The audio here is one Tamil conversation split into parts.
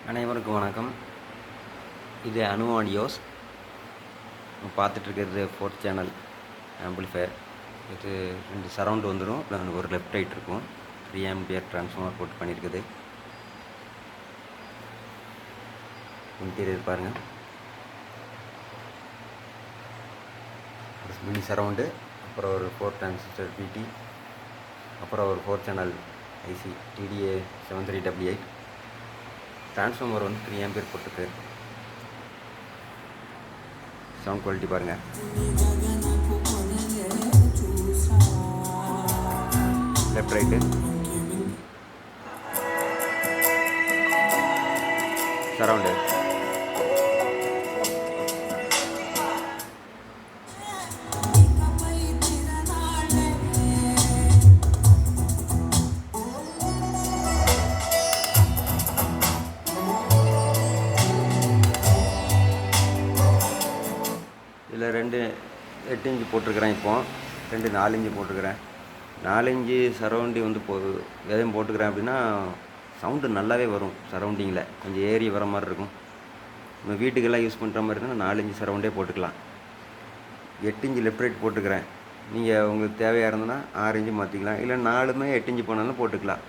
அனைவருக்கும் வணக்கம். இது அனு ஆடியோஸ். பார்த்துட்ருக்கிறது 4th channel amplifier. இது 2 சரவுண்ட் வந்துடும், ஒரு லெஃப்ட் ரைட் இருக்கும். 3 ஆம்பியர் ட்ரான்ஸ்ஃபார்மர் போட்டு பண்ணியிருக்குது. இன்டீரியர் பாருங்கள். ஒரு மினி சரவுண்டு, அப்புறம் ஒரு 4 டிரான்சிஸ்டர் பிடி, அப்புறம் ஒரு 4 சேனல் ஐசி டிடிஏ 7388. ட்ரான்ஸ்ஃபார்மர் வந்து 3 ஆம்பியர் போட்டுருக்கு. சவுண்ட் குவாலிட்டி பாருங்கள். Left right surround. இதில் 2 8 இன்ச்சு போட்டிருக்கிறேன். இப்போது 2 4 இன்ச்சு போட்டிருக்கிறேன். 4 இன்ச்சு சரௌண்டிங் வந்து எதையும் போட்டுக்கிறேன் அப்படின்னா சவுண்டு நல்லாவே வரும். சரௌண்டிங்கில் கொஞ்சம் ஏறி வர மாதிரி இருக்கும். நம்ம வீட்டுக்கெல்லாம் யூஸ் பண்ணுற மாதிரி இருந்தால் 4 இன்ச்சு சரௌண்டே போட்டுக்கலாம். 8 இன்ச்சு லெஃப்ட் ரைட் போட்டுக்கிறேன். நீங்கள் உங்களுக்கு தேவையாக இருந்ததுன்னா 6 இன்ச்சு மாற்றிக்கலாம், இல்லை 4மே 8 இன்ச்சு போனாலும் போட்டுக்கலாம்,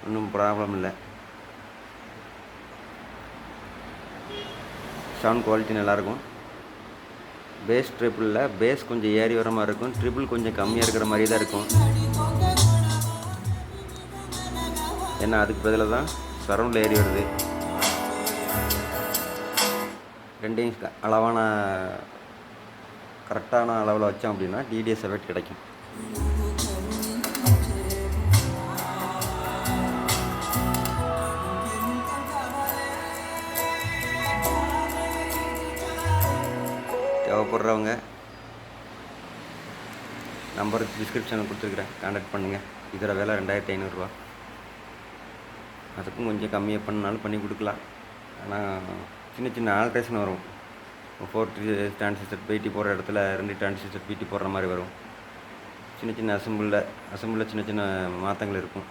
ஒன்றும் ப்ராப்ளம் இல்லை. சவுண்ட் குவாலிட்டி நல்லாயிருக்கும். பேஸ் ட்ரிபிளில் பேஸ் கொஞ்சம் ஏறி வர மாதிரி இருக்கும், ட்ரிபிள் கொஞ்சம் கம்மியாக இருக்கிற மாதிரி தான் இருக்கும். ஏன்னா அதுக்கு பதிலாக தான் சரௌண்டில் ஏறி வருது. 2 இன்ச் அளவான கரெக்டான அளவில் வச்சோம் அப்படின்னா டிடிஎஸ் எஃபெக்ட் கிடைக்கும். தேவைப்படுறவங்க நம்பர் டிஸ்கிரிப்ஷனில் கொடுத்துருக்குறேன், கான்டாக்ட் பண்ணுங்கள். இதோட விலை 2500 ரூபா. அதுக்கும் கொஞ்சம் கம்மியாக பண்ணாலும் பண்ணி கொடுக்கலாம். ஆனால் சின்ன சின்ன ஆல்ட்ரேஷன் வரும். 4 டிரான்சிஸ்டர் பிடி போடுற இடத்துல 2 டிரான்சிஸ்டர் பிடி போடுற மாதிரி வரும். சின்ன சின்ன அசம்பிளில் சின்ன சின்ன மாற்றங்கள் இருக்கும்.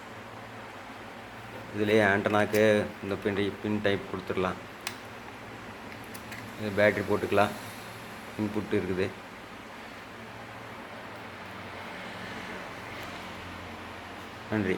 இதிலே ஆண்டனாக்கு இந்த பின் டைப் கொடுத்துடலாம். இது பேட்ரி போட்டுக்கலாம். இன்புட் இருக்குது. நன்றி.